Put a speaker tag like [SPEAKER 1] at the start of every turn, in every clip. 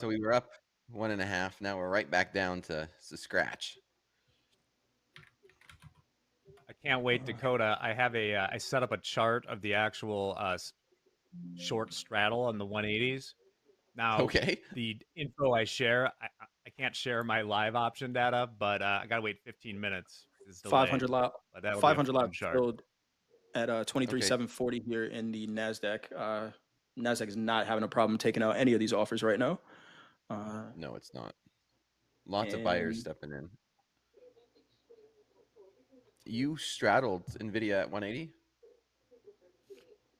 [SPEAKER 1] So we were up 1.5. Now we're right back down to scratch.
[SPEAKER 2] I can't wait, Dakota. I have I set up a chart of the actual short straddle on the 180s. Now,
[SPEAKER 1] Okay.
[SPEAKER 2] the info I share, I can't share my live option data, but I gotta wait 15 minutes. It's delayed,
[SPEAKER 3] 500 lot,
[SPEAKER 2] but that'll be a
[SPEAKER 3] 500
[SPEAKER 2] fun
[SPEAKER 3] lot
[SPEAKER 2] chart.
[SPEAKER 3] filled at
[SPEAKER 1] Okay.
[SPEAKER 3] 23,740 here in the Nasdaq. Nasdaq is not having a problem taking out any of these offers right now.
[SPEAKER 1] No, it's not. Lots of buyers
[SPEAKER 3] And
[SPEAKER 1] stepping in. You straddled NVIDIA at 180?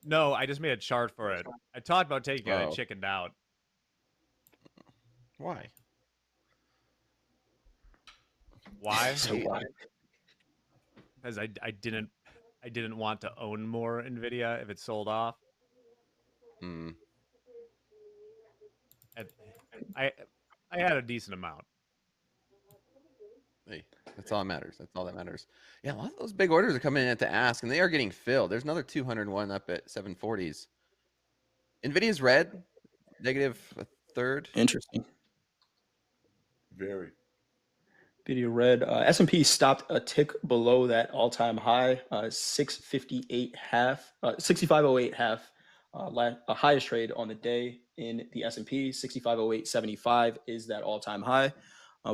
[SPEAKER 2] No, I just made a chart for it. I talked about taking it. I
[SPEAKER 1] Oh,
[SPEAKER 2] chickened out.
[SPEAKER 1] why?
[SPEAKER 2] Why?
[SPEAKER 3] so why?
[SPEAKER 2] Because I didn't want to own more Nvidia if it sold off.
[SPEAKER 1] Hmm.
[SPEAKER 2] At- I I had a decent amount.
[SPEAKER 1] Hey, that's all that matters. That's all that matters. Yeah, a lot of those big orders are coming in at the ask, and they are getting filled. There's another 201 up at 740s. NVIDIA's red, negative a third.
[SPEAKER 3] Interesting.
[SPEAKER 4] Very.
[SPEAKER 3] Video red. S&P stopped a tick below that all-time high, 658 half, 6508 half, highest trade on the day in the S&P. 6508.75 is that all-time high.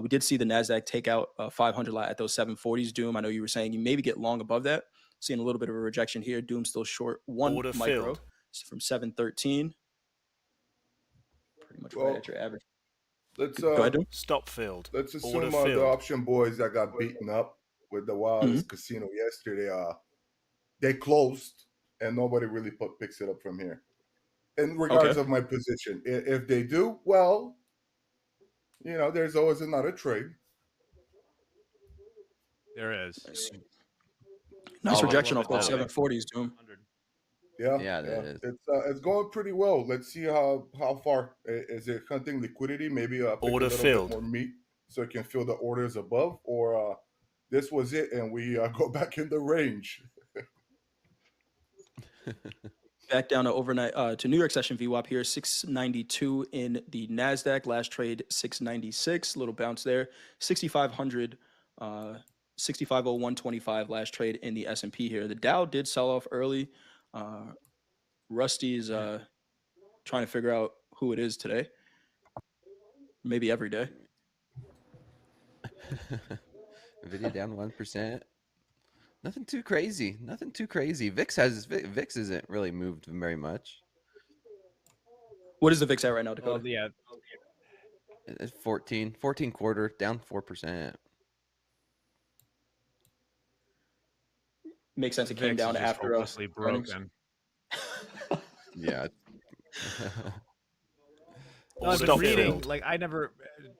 [SPEAKER 3] We did see the Nasdaq take out 500 lot at those 740s. Doom, I know you were saying you maybe get long above that. Seeing a little bit of a rejection here. Doom still short one
[SPEAKER 5] Order
[SPEAKER 3] micro
[SPEAKER 5] filled.
[SPEAKER 3] from 713. Pretty much right
[SPEAKER 4] Well,
[SPEAKER 3] at your average.
[SPEAKER 4] let's
[SPEAKER 3] Go ahead, Doom.
[SPEAKER 5] Stop filled.
[SPEAKER 4] let's
[SPEAKER 5] Order
[SPEAKER 4] assume the
[SPEAKER 5] filled.
[SPEAKER 4] option boys that got beaten up with the wildest
[SPEAKER 3] Mhm.
[SPEAKER 4] casino yesterday. They closed, and nobody really picks it up from here. In regards
[SPEAKER 3] Okay.
[SPEAKER 4] of my position, if they do, well, there's always another trade.
[SPEAKER 2] There is.
[SPEAKER 3] Nice
[SPEAKER 1] I'll
[SPEAKER 3] rejection
[SPEAKER 1] look
[SPEAKER 3] off
[SPEAKER 1] at
[SPEAKER 3] those
[SPEAKER 1] that.
[SPEAKER 3] 740s, Doom.
[SPEAKER 2] 100.
[SPEAKER 4] Yeah,
[SPEAKER 1] Yeah, that
[SPEAKER 4] yeah,
[SPEAKER 1] is.
[SPEAKER 4] it's going pretty well. Let's see how far is it hunting liquidity. Maybe pick
[SPEAKER 5] Order
[SPEAKER 4] a little bit
[SPEAKER 5] filled.
[SPEAKER 4] more meat so it can fill the orders above, or this was it, and we go back in the range.
[SPEAKER 3] Back down to overnight to New York session VWAP here, 692 in the Nasdaq. Last trade 696, little bounce there. 6500, 6501.25 last trade in the S&P here. The Dow did sell off early. Rusty is trying to figure out who it is today. Maybe every day.
[SPEAKER 1] NVIDIA down 1%. Nothing too crazy. Nothing too crazy. VIX isn't really moved very much.
[SPEAKER 3] What is the VIX at right now, Dakota?
[SPEAKER 2] Well, yeah,
[SPEAKER 1] It's 14 quarter, down 4%.
[SPEAKER 3] Makes sense.
[SPEAKER 2] the
[SPEAKER 3] It came
[SPEAKER 2] VIX is
[SPEAKER 3] down
[SPEAKER 2] just
[SPEAKER 3] after
[SPEAKER 2] hopelessly
[SPEAKER 3] earnings.
[SPEAKER 2] broken.
[SPEAKER 1] Yeah.
[SPEAKER 2] No, I've
[SPEAKER 5] Order
[SPEAKER 2] been reading.
[SPEAKER 5] filled.
[SPEAKER 2] Like I never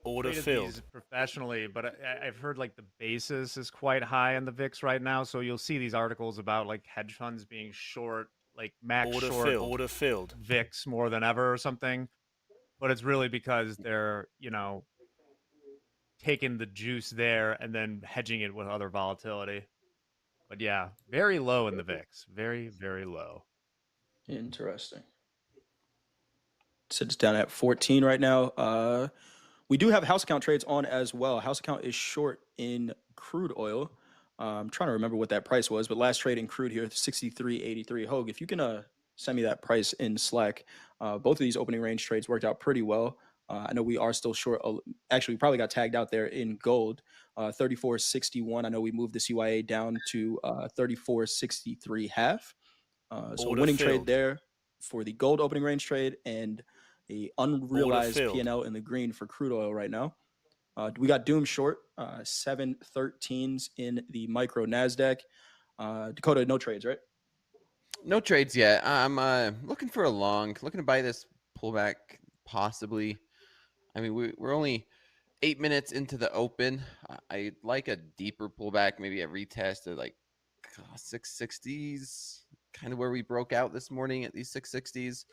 [SPEAKER 5] Order
[SPEAKER 2] traded
[SPEAKER 5] filled.
[SPEAKER 2] these professionally, but I've heard like the basis is quite high in the VIX right now. So you'll see these articles about like hedge funds being short, like max
[SPEAKER 5] Order
[SPEAKER 2] short
[SPEAKER 5] filled. Order filled.
[SPEAKER 2] VIX more than ever or something. But it's really because they're taking the juice there and then hedging it with other volatility. But yeah, very low in the VIX. Very, very low.
[SPEAKER 3] Interesting. Sits down at 14 right now. We do have house account trades on as well. House account is short in crude oil. I'm trying to remember what that price was, but last trade in crude here, 63.83. Hogue, if you can send me that price in Slack. Both of these opening range trades worked out pretty well. I know we are still short. Actually, we probably got tagged out there in gold, 34.61. I know we moved the CYA down to 34.63 half. So
[SPEAKER 5] Order
[SPEAKER 3] winning
[SPEAKER 5] filled.
[SPEAKER 3] trade there for the gold opening range trade and a unrealized
[SPEAKER 5] filled.
[SPEAKER 3] P&L in the green for crude oil right now. We got Doom short, 713s in the micro Nasdaq. Dakota, no trades, right?
[SPEAKER 1] No trades yet. I'm looking for a long, looking to buy this pullback possibly. I mean, we're only 8 minutes into the open. I'd like a deeper pullback, maybe a retest of like 660s, kind of where we broke out this morning at these 660s.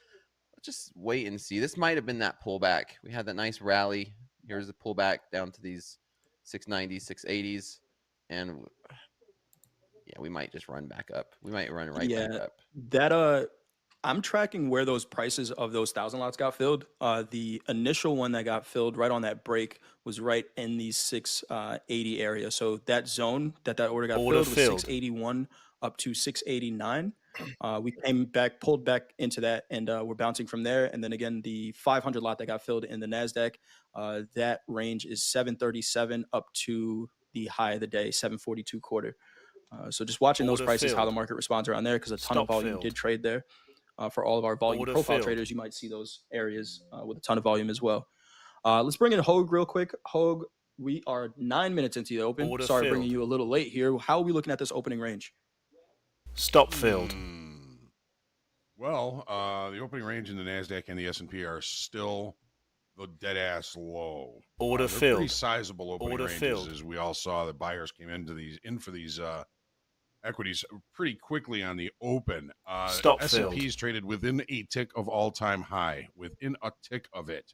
[SPEAKER 1] Let's just wait and see. This might have been that pullback. We had that nice rally. Here's the pullback down to these 690s, 680s. And yeah, we might just run back up. We might run right back up.
[SPEAKER 3] That I'm tracking where those prices of those 1,000 lots got filled. The initial one that got filled right on that break was right in the 680 area. So that zone that order got
[SPEAKER 5] Order
[SPEAKER 3] filled was
[SPEAKER 5] filled.
[SPEAKER 3] 681 up to 689. We came back, pulled back into that, and we're bouncing from there. And then again, the 500 lot that got filled in the Nasdaq, that range is 737 up to the high of the day, 742 quarter. So just watching those
[SPEAKER 5] Order
[SPEAKER 3] prices, how the
[SPEAKER 5] filled.
[SPEAKER 3] market responds around there, because a ton of
[SPEAKER 5] Stop
[SPEAKER 3] volume
[SPEAKER 5] filled.
[SPEAKER 3] did trade there. For all of our volume
[SPEAKER 5] Order
[SPEAKER 3] profile
[SPEAKER 5] filled.
[SPEAKER 3] traders, you might see those areas with a ton of volume as well. Let's bring in Hogue real quick. Hogue, we are 9 minutes into the open.
[SPEAKER 5] Order
[SPEAKER 3] Sorry, bringing
[SPEAKER 5] filled.
[SPEAKER 3] you a little late here. How are we looking at this opening range?
[SPEAKER 5] Stop filled.
[SPEAKER 6] Well, the opening range in the Nasdaq and the S&P are still the dead ass low.
[SPEAKER 5] Order
[SPEAKER 6] They're pretty
[SPEAKER 5] filled.
[SPEAKER 6] sizable opening
[SPEAKER 5] Order
[SPEAKER 6] ranges,
[SPEAKER 5] filled.
[SPEAKER 6] as we all saw. The buyers came in for these equities pretty quickly on the open.
[SPEAKER 5] Stop
[SPEAKER 6] S&P's traded within a tick of all-time high, within a tick of it.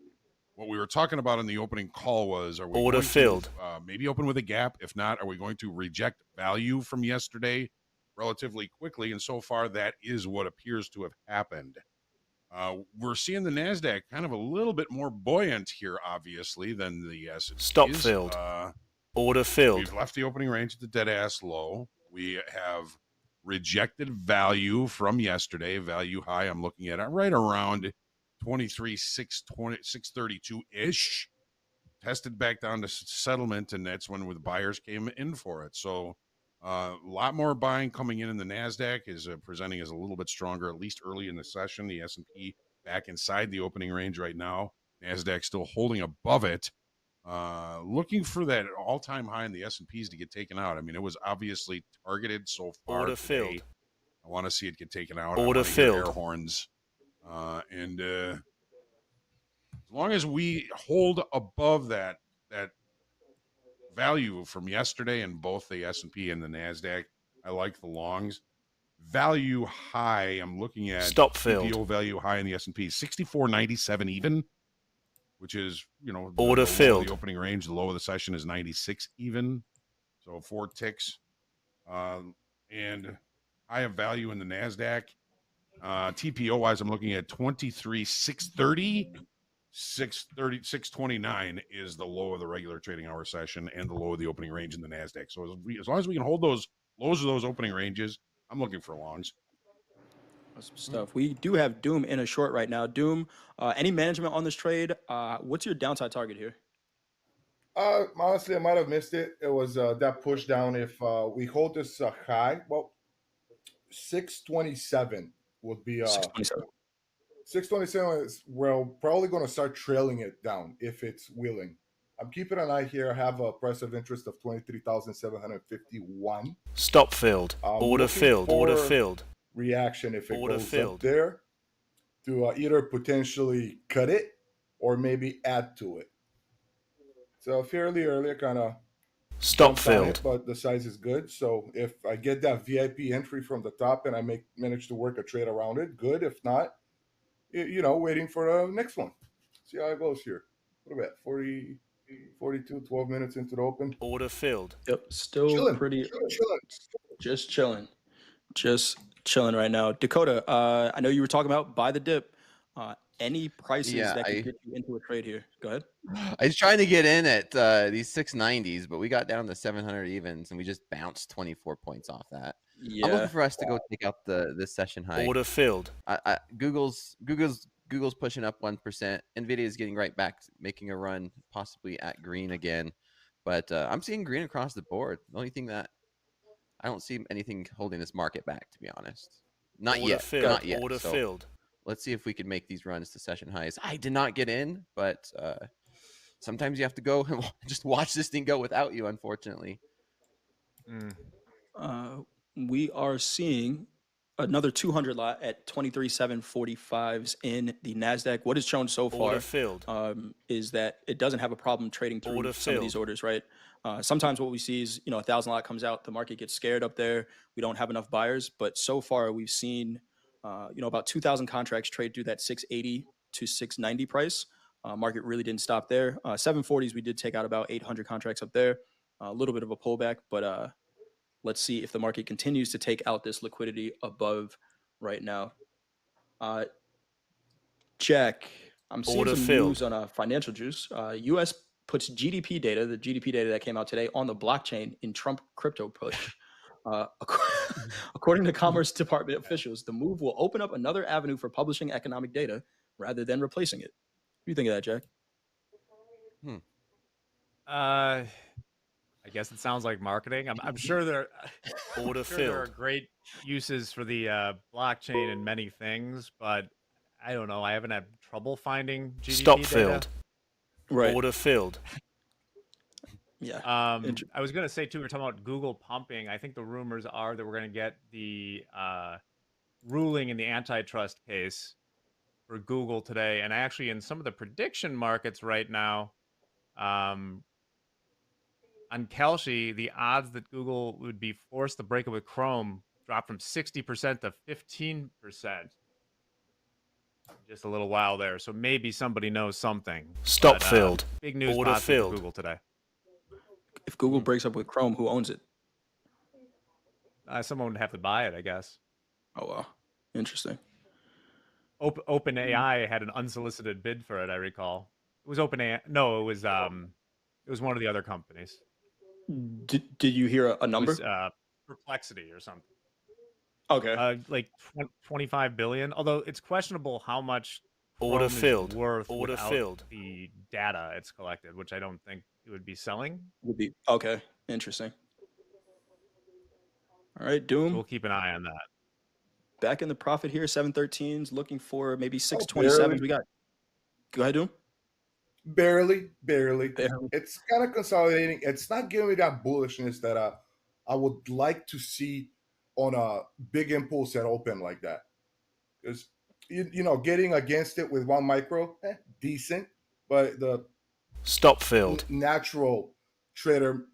[SPEAKER 6] What we were talking about in the opening call was, are we
[SPEAKER 5] Order
[SPEAKER 6] going
[SPEAKER 5] filled.
[SPEAKER 6] to maybe open with a gap? If not, are we going to reject value from yesterday relatively quickly? And so far, that is what appears to have happened. We're seeing the Nasdaq kind of a little bit more buoyant here, obviously, than the S&Ps.
[SPEAKER 5] Stop filled. Order filled.
[SPEAKER 6] We've left the opening range at the dead ass low. We have rejected value from yesterday. Value high, I'm looking at it right around 632 ish. Tested back down to settlement, and that's when the buyers came in for it. So a lot more buying coming in the Nasdaq is presenting as a little bit stronger, at least early in the session. The S&P back inside the opening range right now. Nasdaq still holding above it. Looking for that all-time high in the S&Ps to get taken out. I mean, it was obviously targeted so far
[SPEAKER 5] Order
[SPEAKER 6] today.
[SPEAKER 5] filled.
[SPEAKER 6] I want to see it get taken out.
[SPEAKER 5] Order
[SPEAKER 6] I want to hear
[SPEAKER 5] filled.
[SPEAKER 6] air horns. And as long as we hold above that value from yesterday in both the S&P and the Nasdaq, I like the longs. Value high, I'm looking at
[SPEAKER 5] Stop filled.
[SPEAKER 6] TPO value high in the S&P, 64.97 even, which is, the
[SPEAKER 5] Order
[SPEAKER 6] low of
[SPEAKER 5] filled.
[SPEAKER 6] the opening range. The low of the session is 96 even, so 4 ticks. And high of value in the Nasdaq. TPO wise, I'm looking at 23,630. 629 is the low of the regular trading hour session and the low of the opening range in the Nasdaq. So as long as we can hold those lows of those opening ranges, I'm looking for longs.
[SPEAKER 3] Awesome stuff. We do have Doom in a short right now. Doom, any management on this trade? What's your downside target here?
[SPEAKER 4] Honestly, I might have missed it. It was that push down. If we hold this high, well, 627 would be
[SPEAKER 3] 627.
[SPEAKER 4] 627 is we're probably going to start trailing it down if it's willing. I'm keeping an eye here. I have a price of interest of 23,751.
[SPEAKER 5] Stop filled. Order
[SPEAKER 4] looking
[SPEAKER 5] filled. Order
[SPEAKER 4] for
[SPEAKER 5] filled.
[SPEAKER 4] Reaction if it
[SPEAKER 5] Order
[SPEAKER 4] goes
[SPEAKER 5] filled.
[SPEAKER 4] up there to either potentially cut it or maybe add to it. So fairly early, kind of
[SPEAKER 5] Stop
[SPEAKER 4] jumped on it,
[SPEAKER 5] filled.
[SPEAKER 4] but the size is good. So if I get that VIP entry from the top and I manage to work a trade around it, good. If not, waiting for the next one. See how it goes here. What about 40, 42, 12 minutes into the open?
[SPEAKER 5] Order filled.
[SPEAKER 3] Yep, still
[SPEAKER 4] Chilling.
[SPEAKER 3] pretty,
[SPEAKER 4] Chilling.
[SPEAKER 3] just chilling. Just chilling right now. Dakota, I know you were talking about buy the dip. Any prices
[SPEAKER 1] Yeah,
[SPEAKER 3] that could get you into a trade here? Go ahead.
[SPEAKER 1] I was trying to get in at these 690s, but we got down to 700 evens and we just bounced 24 points off that. I'm looking for us to go take out this session high.
[SPEAKER 5] Order filled.
[SPEAKER 1] Google's pushing up 1%. Nvidia is getting right back, making a run, possibly at green again. But I'm seeing green across the board. The only thing that I don't see anything holding this market back, to be honest. Not
[SPEAKER 5] Order
[SPEAKER 1] yet.
[SPEAKER 5] filled.
[SPEAKER 1] Not yet.
[SPEAKER 5] Order
[SPEAKER 1] So
[SPEAKER 5] filled.
[SPEAKER 1] let's see if we can make these runs to session highs. I did not get in, but sometimes you have to go and just watch this thing go without you, unfortunately.
[SPEAKER 3] We are seeing another 200 lot at 23,745s in the Nasdaq. What is shown so far
[SPEAKER 5] Order filled.
[SPEAKER 3] is that it doesn't have a problem trading through
[SPEAKER 5] Order
[SPEAKER 3] some of these
[SPEAKER 5] filled.
[SPEAKER 3] orders, right? Sometimes what we see is 1,000 lot comes out, the market gets scared up there. We don't have enough buyers, but so far we've seen about 2,000 contracts trade through that 680 to 690 price. Market really didn't stop there. 740s, we did take out about 800 contracts up there. A little bit of a pullback, but let's see if the market continues to take out this liquidity above right now. Uh, Jack, I'm seeing
[SPEAKER 5] Order
[SPEAKER 3] some
[SPEAKER 5] filled.
[SPEAKER 3] news on financial juice. U.S. puts GDP data, the GDP data that came out today, on the blockchain in Trump crypto push. According to Commerce Department officials, the move will open up another avenue for publishing economic data rather than replacing it. What do you think of that, Jack?
[SPEAKER 2] I guess it sounds like marketing. I'm sure
[SPEAKER 5] Order
[SPEAKER 2] sure there are
[SPEAKER 5] filled.
[SPEAKER 2] great uses for the blockchain and many things, but I don't know. I haven't had trouble finding
[SPEAKER 5] Stop
[SPEAKER 2] GDP data.
[SPEAKER 5] filled.
[SPEAKER 3] Right.
[SPEAKER 5] Order filled.
[SPEAKER 3] Yeah.
[SPEAKER 2] I was gonna say too. We're talking about Google pumping. I think the rumors are that we're gonna get the ruling in the antitrust case for Google today, and actually in some of the prediction markets right now, on Kalshi, the odds that Google would be forced to break up with Chrome dropped from 60% to 15%. Just a little while there, so maybe somebody knows something.
[SPEAKER 5] Stop
[SPEAKER 2] But,
[SPEAKER 5] filled.
[SPEAKER 2] big news
[SPEAKER 5] Order
[SPEAKER 2] possible for
[SPEAKER 5] filled.
[SPEAKER 2] Google today.
[SPEAKER 3] If Google breaks up with Chrome, who owns it?
[SPEAKER 2] Someone would have to buy it, I guess.
[SPEAKER 3] Oh, wow. Interesting.
[SPEAKER 2] OpenAI had an unsolicited bid for it, I recall. It was OpenAI. No, it was one of the other companies.
[SPEAKER 3] Did you hear a
[SPEAKER 2] It
[SPEAKER 3] number?
[SPEAKER 2] was Perplexity or something.
[SPEAKER 3] Okay.
[SPEAKER 2] Like 25 billion. Although it's questionable how much
[SPEAKER 5] Order
[SPEAKER 2] Chrome
[SPEAKER 5] filled.
[SPEAKER 2] is worth
[SPEAKER 5] Order
[SPEAKER 2] without
[SPEAKER 5] filled.
[SPEAKER 2] the data it's collected, which I don't think it would be selling.
[SPEAKER 3] Would be okay. Interesting. All right,
[SPEAKER 2] So
[SPEAKER 3] Doom.
[SPEAKER 2] we'll keep an eye on that.
[SPEAKER 3] Back in the profit here, 713s, looking for maybe
[SPEAKER 4] Oh,
[SPEAKER 3] 627s.
[SPEAKER 4] barely.
[SPEAKER 3] We got. Go ahead, Doom.
[SPEAKER 4] Barely.
[SPEAKER 3] Barely.
[SPEAKER 4] It's kind of consolidating. It's not giving me that bullishness that I would like to see on a big impulse at open like that. Because getting against it with one micro, decent, but the
[SPEAKER 5] Stop filled.
[SPEAKER 4] natural trader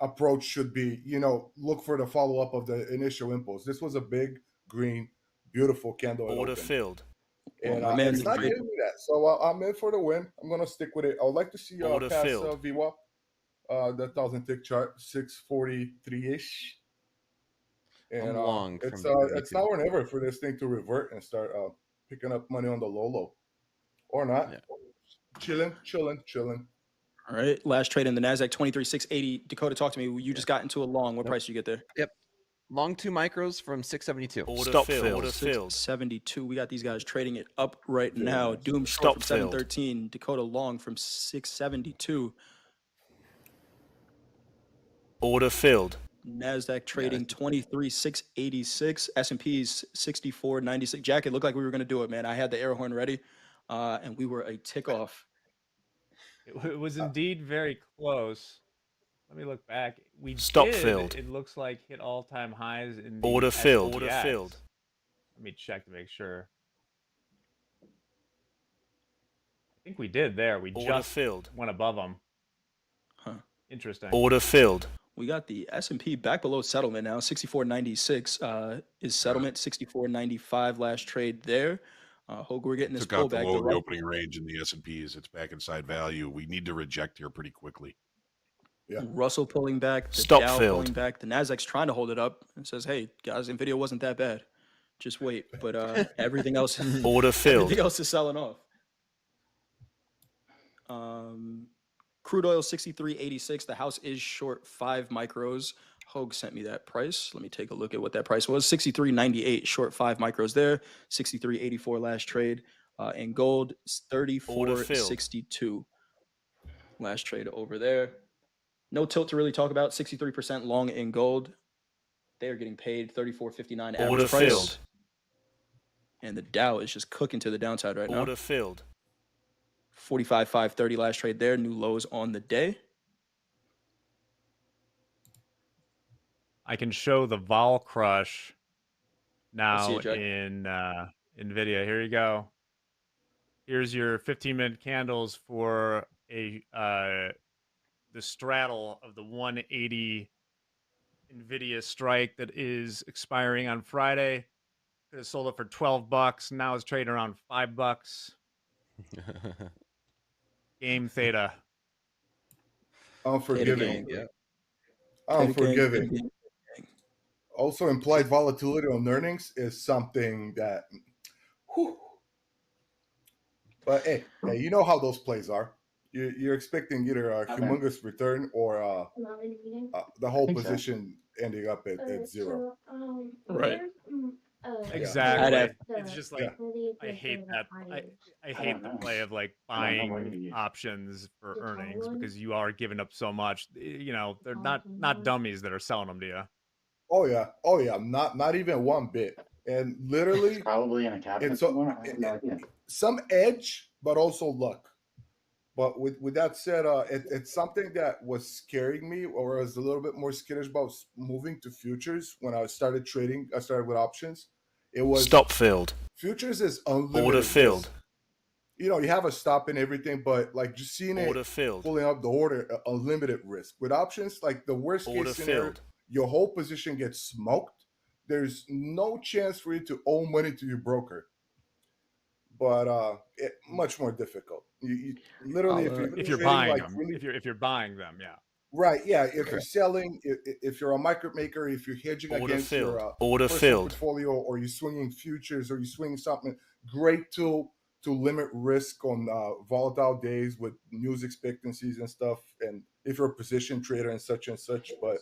[SPEAKER 4] approach should be, look for the follow up of the initial impulse. This was a big green, beautiful candle at
[SPEAKER 5] Order
[SPEAKER 4] open.
[SPEAKER 5] filled.
[SPEAKER 3] Well,
[SPEAKER 4] And
[SPEAKER 3] my man
[SPEAKER 4] it's
[SPEAKER 3] is
[SPEAKER 4] not
[SPEAKER 3] great.
[SPEAKER 4] giving me that. So I'm in for the win. I'm going to stick with it. I would like to see
[SPEAKER 5] Order
[SPEAKER 4] pass
[SPEAKER 5] filled.
[SPEAKER 4] VWAP, the 1,000 tick chart, 643 ish. And
[SPEAKER 1] I'm long
[SPEAKER 4] it's
[SPEAKER 1] from
[SPEAKER 4] it's now or never for this thing to revert and start picking up money on the low or not.
[SPEAKER 1] Yeah.
[SPEAKER 4] Chilling.
[SPEAKER 3] All right. Last trade in the NASDAQ 23,680. Dakota, talk to me. You just got into a long. What
[SPEAKER 1] Nope.
[SPEAKER 3] price did you get there?
[SPEAKER 1] Yep. Long 2 micros from 672.
[SPEAKER 5] Order Stop filled. filled. Order filled.
[SPEAKER 3] 672. We got these guys trading it up right
[SPEAKER 4] Very
[SPEAKER 3] now.
[SPEAKER 4] nice.
[SPEAKER 3] Doom short
[SPEAKER 5] Stop
[SPEAKER 3] from
[SPEAKER 5] filled.
[SPEAKER 3] 713. Dakota long from 672.
[SPEAKER 5] Order filled.
[SPEAKER 3] NASDAQ trading 23,686. S&P's 64.96. Jack, it looked like we were going to do it, man. I had the air horn ready, and we were a tick off.
[SPEAKER 2] It was indeed very close. Let me look back. We
[SPEAKER 5] Stop
[SPEAKER 2] did.
[SPEAKER 5] filled.
[SPEAKER 2] It looks like hit all-time highs in the
[SPEAKER 5] Order filled.
[SPEAKER 2] SPX.
[SPEAKER 5] Order filled.
[SPEAKER 2] Let me check to make sure. I think we did there. We
[SPEAKER 5] Order
[SPEAKER 2] just
[SPEAKER 5] filled.
[SPEAKER 2] went above them.
[SPEAKER 3] Huh.
[SPEAKER 2] Interesting.
[SPEAKER 5] Order filled.
[SPEAKER 3] We got the S&P back below settlement now. 64.96 is settlement. 64.95 last trade there. Hogue, we're getting this
[SPEAKER 6] Took out the
[SPEAKER 3] pullback.
[SPEAKER 6] low of the opening range in the S&Ps. It's back inside value. We need to reject here pretty quickly.
[SPEAKER 4] Yeah.
[SPEAKER 3] Russell pulling back. The
[SPEAKER 5] Stop
[SPEAKER 3] Dow
[SPEAKER 5] filled.
[SPEAKER 3] pulling back. The Nasdaq's trying to hold it up and says, "Hey guys, Nvidia wasn't that bad. Just wait." But everything else,
[SPEAKER 5] Order filled.
[SPEAKER 3] everything else is selling off. Crude oil 63.86. The house is short 5 micros. Hogue sent me that price. Let me take a look at what that price was. 63.98 short 5 micros there. 63.84 last trade. And gold 34.62 last trade over there. No tilt to really talk about. 63% long in gold. They are getting paid 34.59
[SPEAKER 5] Order
[SPEAKER 3] average price.
[SPEAKER 5] filled.
[SPEAKER 3] And the Dow is just cooking to the downside right now.
[SPEAKER 5] Order filled.
[SPEAKER 3] 45.530 last trade there. New lows on the day.
[SPEAKER 2] I can show the vol crush now
[SPEAKER 3] see it, Jack.
[SPEAKER 2] in NVIDIA. Here you go. Here's your 15-minute candles for the straddle of the 180 NVIDIA strike that is expiring on Friday. Could have sold it for $12. Now it's trading around $5. Game theta.
[SPEAKER 4] Unforgiving.
[SPEAKER 3] Theta gang.
[SPEAKER 4] Unforgiving.
[SPEAKER 3] Theta gang.
[SPEAKER 4] Also, implied volatility on earnings is something that Whew. But hey, you know how those plays are. You're expecting either a humongous return or the whole position ending up at zero.
[SPEAKER 3] Right. I'd
[SPEAKER 2] Exactly.
[SPEAKER 3] have
[SPEAKER 2] It's just
[SPEAKER 4] Yeah.
[SPEAKER 2] like I hate that. I hate the play of like buying options for earnings because you are giving up so much. You know, they're not dummies that are selling them to you.
[SPEAKER 4] Oh yeah. Not even one bit. And literally,
[SPEAKER 7] Probably in a cabinet
[SPEAKER 4] it's
[SPEAKER 7] somewhere. I have no idea.
[SPEAKER 4] some edge, but also luck. But with that said, it's something that was scaring me, or I was a little bit more skittish about moving to futures when I started trading. I started with options. It was
[SPEAKER 5] Stop field.
[SPEAKER 4] futures is
[SPEAKER 5] Order
[SPEAKER 4] unlimited
[SPEAKER 5] filled.
[SPEAKER 4] risk. You know, you have a stop and everything, but like just seeing it
[SPEAKER 5] Order filled.
[SPEAKER 4] pulling up the order, unlimited risk. With options, like the worst
[SPEAKER 5] Order
[SPEAKER 4] case scenario,
[SPEAKER 5] filled.
[SPEAKER 4] your whole position gets smoked. There's no chance for you to owe money to your broker, but much more difficult. You literally, if you're
[SPEAKER 2] If you're
[SPEAKER 4] trading
[SPEAKER 2] buying
[SPEAKER 4] like
[SPEAKER 2] them,
[SPEAKER 4] really
[SPEAKER 2] if you're buying them, yeah.
[SPEAKER 4] right, yeah. If you're
[SPEAKER 1] Correct.
[SPEAKER 4] selling, if you're a market maker, if you're hedging
[SPEAKER 5] Order
[SPEAKER 4] against
[SPEAKER 5] filled.
[SPEAKER 4] your
[SPEAKER 5] Order
[SPEAKER 4] personal
[SPEAKER 5] filled.
[SPEAKER 4] portfolio, or you're swinging futures, or you're swinging something, great tool to limit risk on volatile days with news expectancies and stuff. And if you're a position trader and such, but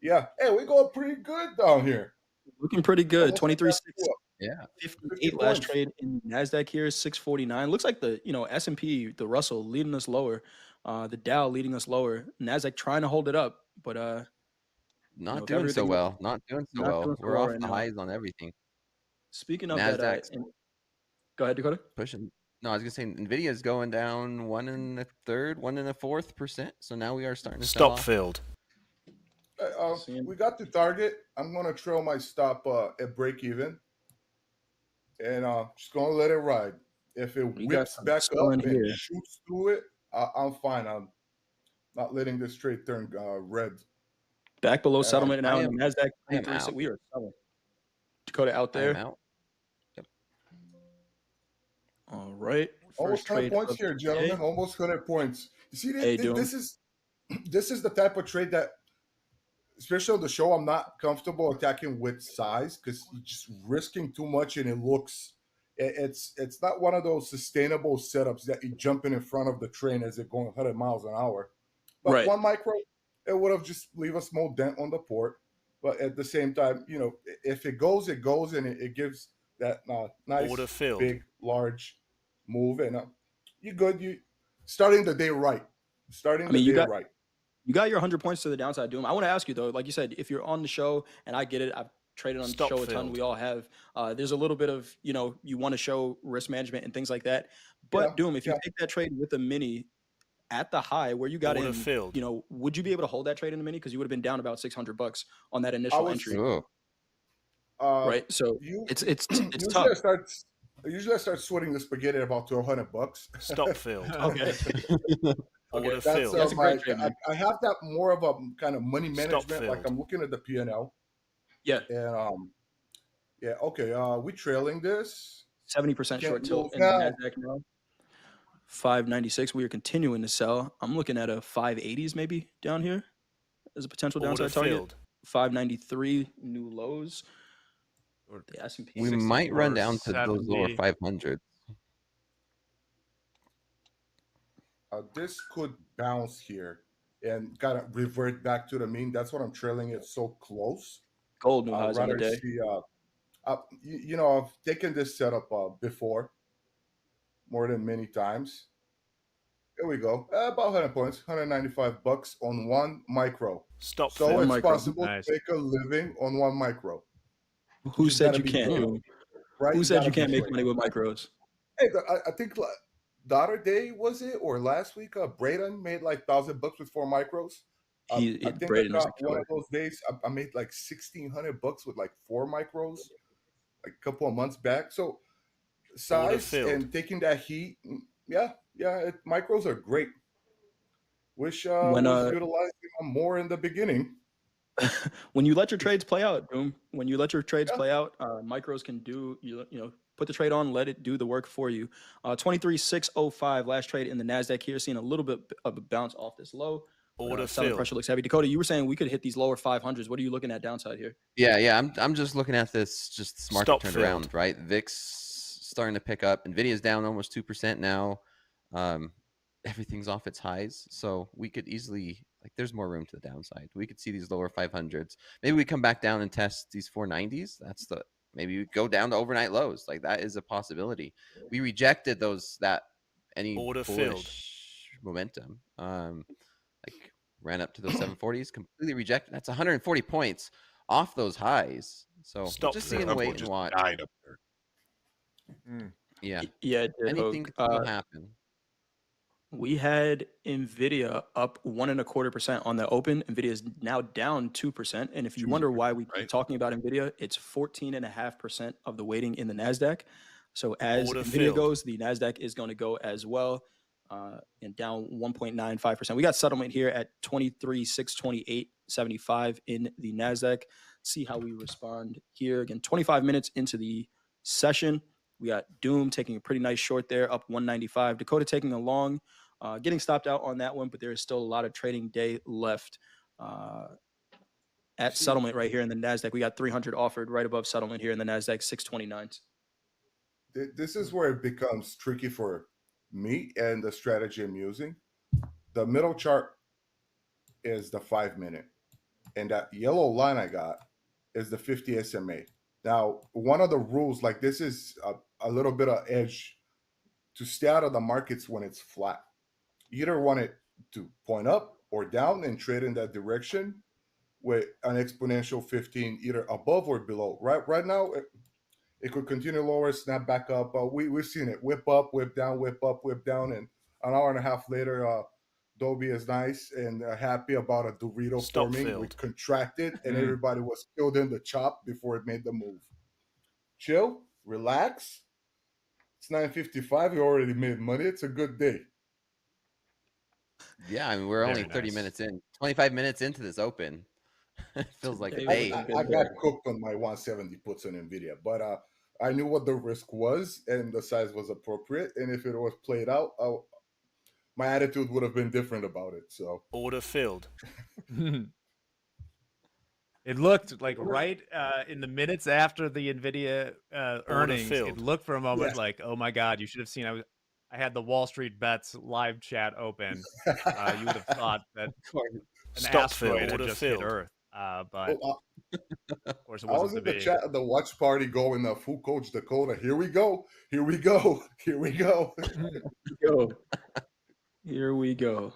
[SPEAKER 4] yeah, hey, we going pretty good down here.
[SPEAKER 3] looking pretty good.
[SPEAKER 4] Almost like that,
[SPEAKER 1] Yeah.
[SPEAKER 4] 50
[SPEAKER 3] 58 last
[SPEAKER 4] points.
[SPEAKER 3] trade in Nasdaq here is 649. Looks like the S&P, the Russell leading us lower, the Dow leading us lower. Nasdaq trying to hold it up, but
[SPEAKER 1] Not
[SPEAKER 3] if
[SPEAKER 1] doing so
[SPEAKER 3] everything
[SPEAKER 1] well. Not doing so
[SPEAKER 3] not doing
[SPEAKER 1] well.
[SPEAKER 3] so
[SPEAKER 1] We're
[SPEAKER 3] well
[SPEAKER 1] off
[SPEAKER 3] right
[SPEAKER 1] the
[SPEAKER 3] now.
[SPEAKER 1] highs on everything.
[SPEAKER 3] Speaking of that,
[SPEAKER 1] Nasdaq's
[SPEAKER 3] go ahead, Dakota.
[SPEAKER 1] pushing. No, I was gonna say Nvidia's going down 1 1/3, 1 1/4%. So now we are starting to sell
[SPEAKER 5] Stop
[SPEAKER 1] off.
[SPEAKER 5] field.
[SPEAKER 4] We got the target. I'm gonna trail my stop at break even, and just gonna let it ride. If it
[SPEAKER 3] We got
[SPEAKER 4] whips
[SPEAKER 3] some
[SPEAKER 4] back
[SPEAKER 3] selling
[SPEAKER 4] up and
[SPEAKER 3] here.
[SPEAKER 4] shoots through it, I'm fine. I'm not letting this trade turn red.
[SPEAKER 3] Back below
[SPEAKER 4] Um,
[SPEAKER 3] settlement now
[SPEAKER 1] I
[SPEAKER 3] in
[SPEAKER 1] am.
[SPEAKER 3] the Nasdaq
[SPEAKER 1] I am
[SPEAKER 3] 23. So
[SPEAKER 1] out.
[SPEAKER 3] we are selling. Dakota out
[SPEAKER 1] I am
[SPEAKER 3] there.
[SPEAKER 1] out. Yep.
[SPEAKER 3] All right.
[SPEAKER 4] Almost
[SPEAKER 3] First
[SPEAKER 4] 100
[SPEAKER 3] trade
[SPEAKER 4] points
[SPEAKER 3] of
[SPEAKER 4] here,
[SPEAKER 3] the day.
[SPEAKER 4] gentlemen. Almost 100 points. You see,
[SPEAKER 3] Hey, Doom.
[SPEAKER 4] this is this is the type of trade that, especially on the show, I'm not comfortable attacking with size because you're just risking too much, and it's not one of those sustainable setups that you jump in front of the train as it going 100 miles an hour. But
[SPEAKER 3] Right.
[SPEAKER 4] 1 micro, it would have just leave a small dent on the port. But at the same time, if it goes, it goes, and it gives that nice,
[SPEAKER 5] Order filled.
[SPEAKER 4] big, large move, and you good. You starting the day right. Starting
[SPEAKER 3] I mean,
[SPEAKER 4] the
[SPEAKER 3] you
[SPEAKER 4] day
[SPEAKER 3] got
[SPEAKER 4] right.
[SPEAKER 3] you got your 100 points to the downside, Doom. I want to ask you though, like you said, if you're on the show, and I get it, I've traded on the
[SPEAKER 5] Stop
[SPEAKER 3] show a ton.
[SPEAKER 5] field.
[SPEAKER 3] We all have. There's a little bit of you want to show risk management and things like that.
[SPEAKER 4] Yeah,
[SPEAKER 3] But Doom, if you
[SPEAKER 4] yeah.
[SPEAKER 3] take that trade with a mini at the high where you got
[SPEAKER 5] Order
[SPEAKER 3] in,
[SPEAKER 5] filled.
[SPEAKER 3] would you be able to hold that trade in a mini? Because you would have been down about $600 on that
[SPEAKER 4] I
[SPEAKER 3] initial
[SPEAKER 4] was
[SPEAKER 3] entry,
[SPEAKER 1] Oh,
[SPEAKER 3] right? So
[SPEAKER 4] you
[SPEAKER 3] it's
[SPEAKER 4] usually
[SPEAKER 3] tough.
[SPEAKER 4] I start sweating the spaghetti about to $100.
[SPEAKER 5] Stop field.
[SPEAKER 3] Okay.
[SPEAKER 5] Order
[SPEAKER 4] That's
[SPEAKER 5] filled.
[SPEAKER 3] That's a great trade, man.
[SPEAKER 4] I have that more of a kind of money
[SPEAKER 5] Stop
[SPEAKER 4] management. Like
[SPEAKER 5] field.
[SPEAKER 4] I'm looking at the P&L,
[SPEAKER 3] Yeah,
[SPEAKER 4] and yeah, okay. We trailing this.
[SPEAKER 3] 70%
[SPEAKER 4] Can't
[SPEAKER 3] short tilt
[SPEAKER 4] move
[SPEAKER 3] in the
[SPEAKER 4] now.
[SPEAKER 3] Nasdaq now. 596. We are continuing to sell. I'm looking at a 580s maybe down here as a potential
[SPEAKER 5] Order
[SPEAKER 3] downside target.
[SPEAKER 5] filled.
[SPEAKER 3] 593 new lows.
[SPEAKER 2] Or
[SPEAKER 3] The S&P.
[SPEAKER 1] we might run
[SPEAKER 2] 64,
[SPEAKER 1] down to those lower
[SPEAKER 2] 70.
[SPEAKER 1] 500s.
[SPEAKER 4] This could bounce here and kind of revert back to the mean. That's what I'm trailing it so close.
[SPEAKER 3] Gold new
[SPEAKER 4] I'd
[SPEAKER 3] highs on the
[SPEAKER 4] rather
[SPEAKER 3] day.
[SPEAKER 4] see. I've taken this setup before, more than many times. Here we go. About 100 points, $195 on 1 micro.
[SPEAKER 5] Stop
[SPEAKER 4] So
[SPEAKER 5] field.
[SPEAKER 3] One
[SPEAKER 4] it's
[SPEAKER 3] micro.
[SPEAKER 4] possible
[SPEAKER 2] Nice.
[SPEAKER 4] to make a living on 1 micro.
[SPEAKER 3] Who
[SPEAKER 4] just
[SPEAKER 3] said
[SPEAKER 4] gotta
[SPEAKER 3] you
[SPEAKER 4] be
[SPEAKER 3] can't,
[SPEAKER 4] brave.
[SPEAKER 3] Doom?
[SPEAKER 4] Right?
[SPEAKER 3] Who said
[SPEAKER 4] gotta
[SPEAKER 3] you
[SPEAKER 4] be
[SPEAKER 3] can't make
[SPEAKER 4] brave.
[SPEAKER 3] money with micros?
[SPEAKER 4] Hey, I think the other day was it or last week? Braden made like $1,000 with 4 micros. I think
[SPEAKER 3] Braden
[SPEAKER 4] I
[SPEAKER 3] is a
[SPEAKER 4] got one
[SPEAKER 3] killer.
[SPEAKER 4] of those days. I made like $1,600 with like 4 micros, like a couple of months back. So size
[SPEAKER 5] filled.
[SPEAKER 4] and taking that heat, yeah, micros are great. Wish
[SPEAKER 3] When
[SPEAKER 4] was utilizing them more in the beginning.
[SPEAKER 3] when you let your trades play out, Doom, when you let your trades
[SPEAKER 4] Yeah.
[SPEAKER 3] play out, micros can do put the trade on, let it do the work for you. 23,605 last trade in the Nasdaq here, seeing a little bit of a bounce off this low.
[SPEAKER 5] Order
[SPEAKER 3] Selling
[SPEAKER 5] filled.
[SPEAKER 3] pressure looks heavy. Dakota, you were saying we could hit these lower 500s. What are you looking at downside here?
[SPEAKER 1] Yeah. I'm just looking at this. Just the market
[SPEAKER 5] Stop
[SPEAKER 1] turned
[SPEAKER 5] field.
[SPEAKER 1] around, right? VIX starting to pick up. Nvidia's down almost 2% now. Um, everything's off its highs, so we could easily, like, there's more room to the downside. We could see these lower 500s. Maybe we come back down and test these 490s. Maybe we go down to overnight lows. Like, that is a possibility. We rejected any
[SPEAKER 5] Order filled.
[SPEAKER 1] bullish momentum. Like, ran up to those 740s, completely rejected. That's 140 points off those highs. So we'll
[SPEAKER 5] Stop
[SPEAKER 1] just
[SPEAKER 5] filled.
[SPEAKER 1] see and
[SPEAKER 6] Level
[SPEAKER 1] wait and
[SPEAKER 6] just
[SPEAKER 1] watch.
[SPEAKER 6] died up there.
[SPEAKER 1] Yeah,
[SPEAKER 3] Yeah, it did,
[SPEAKER 1] anything
[SPEAKER 3] Hogue.
[SPEAKER 1] could still happen.
[SPEAKER 3] We had Nvidia up 1.25% on the open. Nvidia is now down 2%. And if you wonder why we keep
[SPEAKER 6] right?
[SPEAKER 3] talking about Nvidia, it's 14.5% of the weighting in the Nasdaq. So as
[SPEAKER 5] Order
[SPEAKER 3] Nvidia
[SPEAKER 5] filled.
[SPEAKER 3] goes, the Nasdaq is going to go as well, and down 1.95%. We got settlement here at 23,628.75 in the Nasdaq. See how we respond here. Again, 25 minutes into the session. We got Doom taking a pretty nice short there, up 195. Dakota taking a long. Getting stopped out on that one, but there is still a lot of trading day left at
[SPEAKER 4] See,
[SPEAKER 3] settlement right here in the Nasdaq. We got 300 offered right above settlement here in the Nasdaq 629s.
[SPEAKER 4] this is where it becomes tricky for me and the strategy I'm using. The middle chart is the 5 minute, and that yellow line I got is the 50 SMA. Now, one of the rules, like this is a little bit of edge to stay out of the markets when it's flat. You either want it to point up or down and trade in that direction with an exponential 15 either above or below. Right now, it could continue lower, snap back up. We've seen it whip up, whip down, whip up, whip down, and an hour and a half later, Dolby is nice and happy about a Dorito
[SPEAKER 5] Stop
[SPEAKER 4] forming. We
[SPEAKER 5] filled.
[SPEAKER 4] contracted, and
[SPEAKER 2] Mm.
[SPEAKER 4] everybody was killed in the chop before it made the move. Chill, relax. It's 9:55. You already made money. It's a good day.
[SPEAKER 1] Yeah, I mean, we're only
[SPEAKER 2] Very
[SPEAKER 1] 30
[SPEAKER 2] nice.
[SPEAKER 1] minutes in, 25 minutes into this open. It feels like a
[SPEAKER 3] Today
[SPEAKER 4] I,
[SPEAKER 3] was
[SPEAKER 1] day.
[SPEAKER 3] a
[SPEAKER 4] I,
[SPEAKER 3] good
[SPEAKER 4] I
[SPEAKER 3] day.
[SPEAKER 4] got cooked on my 170 puts on Nvidia, but I knew what the risk was and the size was appropriate. And if it was played out, my attitude would have been different about it. So
[SPEAKER 5] Order filled.
[SPEAKER 2] It looked like right in the minutes after the Nvidia earnings, it
[SPEAKER 5] filled.
[SPEAKER 2] looked for a moment
[SPEAKER 4] Yes.
[SPEAKER 2] like, oh my God, you should have seen. I had the Wall Street Bets live chat open. You would have thought that an
[SPEAKER 5] Stop
[SPEAKER 2] asteroid
[SPEAKER 5] filled.
[SPEAKER 2] had
[SPEAKER 5] Order
[SPEAKER 2] just hit
[SPEAKER 5] filled.
[SPEAKER 2] Earth. But
[SPEAKER 4] Well,
[SPEAKER 2] of course, it
[SPEAKER 4] I was
[SPEAKER 2] wasn't to
[SPEAKER 4] in the
[SPEAKER 2] be.
[SPEAKER 4] chat at the watch party going, full coach Dakota. Here we go. Here we go. Here we go.
[SPEAKER 3] Go. Here we go.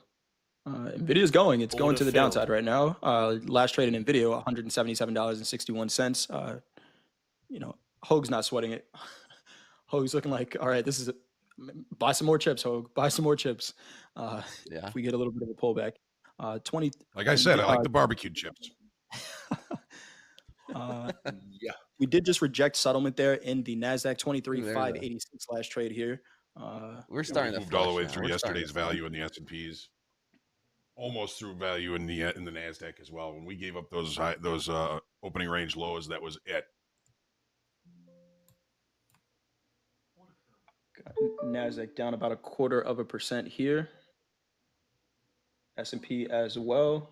[SPEAKER 3] Nvidia's going. It's going
[SPEAKER 5] Order
[SPEAKER 3] to the
[SPEAKER 5] filled.
[SPEAKER 3] downside right now. Last trade in Nvidia, $177.61. Hogue's not sweating it. Hogue's looking like, all right, this is buy some more chips, Hogue. Buy some more chips.
[SPEAKER 1] Yeah.
[SPEAKER 3] If we get a little bit of a pullback. 20.
[SPEAKER 6] Like I said, I like the barbecued chips.
[SPEAKER 4] Yeah.
[SPEAKER 3] We did just reject settlement there in the Nasdaq
[SPEAKER 1] Ooh, there's
[SPEAKER 3] 23,586 last trade here.
[SPEAKER 1] We're starting to
[SPEAKER 6] Moved all the
[SPEAKER 1] flush
[SPEAKER 6] way
[SPEAKER 1] now.
[SPEAKER 6] through
[SPEAKER 1] We're starting
[SPEAKER 6] yesterday's
[SPEAKER 1] to flush.
[SPEAKER 6] value in the S&Ps. Almost through value in the Nasdaq as well. When we gave up those opening range lows, that was it.
[SPEAKER 3] Nasdaq down about 0.25% here. S&P as well.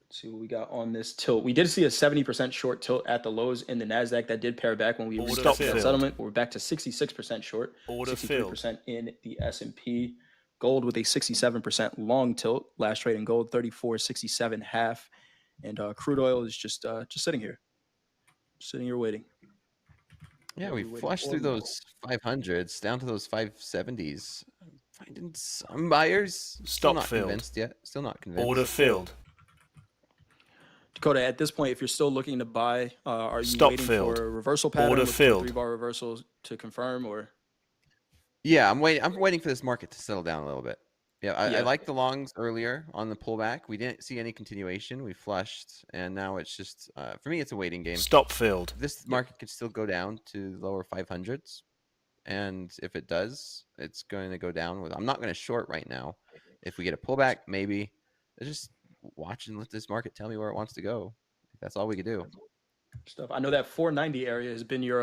[SPEAKER 3] Let's see what we got on this tilt. We did see a 70% short tilt at the lows in the Nasdaq that did pair back when we
[SPEAKER 5] Order
[SPEAKER 3] reached that
[SPEAKER 5] filled.
[SPEAKER 3] settlement. We're back to 66% short,
[SPEAKER 5] Order
[SPEAKER 3] 63% in the S&P. Gold with a 67% long tilt. Last trade in gold 34.67 half, and crude oil is just sitting here waiting.
[SPEAKER 1] Yeah,
[SPEAKER 3] What are
[SPEAKER 1] we
[SPEAKER 3] we waiting
[SPEAKER 1] flushed
[SPEAKER 3] for?
[SPEAKER 1] through those 500s down to those 570s. Finding some buyers. Still
[SPEAKER 5] Stop
[SPEAKER 1] not
[SPEAKER 5] filled.
[SPEAKER 1] convinced yet. Still not convinced.
[SPEAKER 5] Order filled.
[SPEAKER 3] Dakota, at this point, if you're still looking to buy, are you
[SPEAKER 5] Stop
[SPEAKER 3] waiting
[SPEAKER 5] filled.
[SPEAKER 3] for a reversal pattern?
[SPEAKER 5] Order
[SPEAKER 3] Looking for
[SPEAKER 5] filled.
[SPEAKER 3] 3-bar reversals to confirm, or
[SPEAKER 1] Yeah, I'm waiting for this market to settle down a little bit. Yeah, I
[SPEAKER 3] Yeah.
[SPEAKER 1] liked the longs earlier on the pullback. We didn't see any continuation. We flushed, and now it's just for me, it's a waiting game.
[SPEAKER 5] Stop filled.
[SPEAKER 1] This market could still go down to lower 500s, and if it does, it's going to go down with. I'm not going to short right now. If we get a pullback, maybe. Just watch and let this market tell me where it wants to go. That's all we could do.
[SPEAKER 3] stuff. I know that 490 area has been your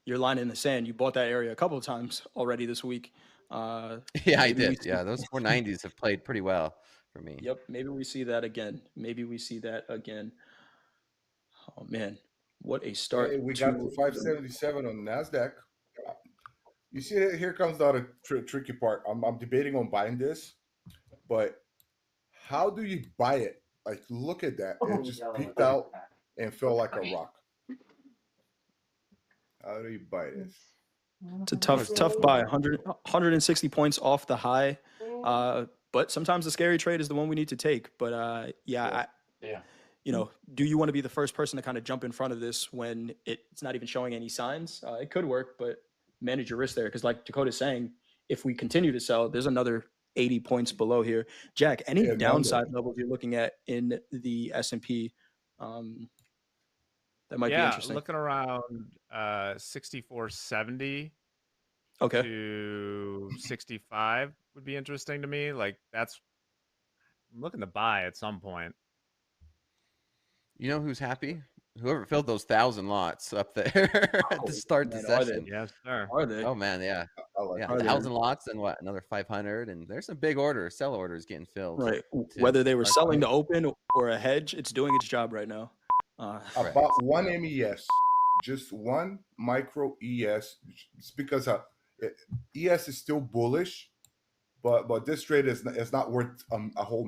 [SPEAKER 3] line in the sand. You bought that area a couple of times already this week.
[SPEAKER 1] Yeah, I
[SPEAKER 3] maybe we
[SPEAKER 1] did.
[SPEAKER 3] see-
[SPEAKER 1] Yeah, those 490s have played pretty well for me.
[SPEAKER 3] Yep, maybe we see that again. Oh man, what a start!
[SPEAKER 4] Hey, we got to 577 on NASDAQ. You see, here comes the other tricky part. I'm debating on buying this, but how do you buy it? Like, look at that. It just peeked out and fell like a rock. How do you buy this?
[SPEAKER 3] It's a tough buy. 160 points off the high. But sometimes the scary trade is the one we need to take. But do you want to be the first person to kind of jump in front of this when it's not even showing any signs? It could work, but manage your risk there. Because like Dakota's saying, if we continue to sell, there's another 80 points below here. Jack, any
[SPEAKER 4] Yeah,
[SPEAKER 3] downside levels you're looking at in the S&P that might be interesting?
[SPEAKER 2] Looking around 6470
[SPEAKER 3] Okay.
[SPEAKER 2] to 65 would be interesting to me. Like I'm looking to buy at some point.
[SPEAKER 1] You know who's happy? Whoever filled those 1,000 lots up there at the start of the
[SPEAKER 3] Man, are they?
[SPEAKER 1] session.
[SPEAKER 2] Yes, sir.
[SPEAKER 3] Are they?
[SPEAKER 1] Oh man, yeah,
[SPEAKER 4] I like
[SPEAKER 1] yeah,
[SPEAKER 3] Are they?
[SPEAKER 1] 1,000 lots and what, another 500, and there's some big orders, sell orders getting filled.
[SPEAKER 3] Right.
[SPEAKER 1] to
[SPEAKER 3] Whether they were
[SPEAKER 1] start
[SPEAKER 3] selling
[SPEAKER 1] the-
[SPEAKER 3] to open or a hedge, it's doing its job right now.
[SPEAKER 4] I
[SPEAKER 1] Correct.
[SPEAKER 4] bought one
[SPEAKER 1] Yeah.
[SPEAKER 4] MES, just one micro ES. It's because ES is still bullish, but this trade is not worth a whole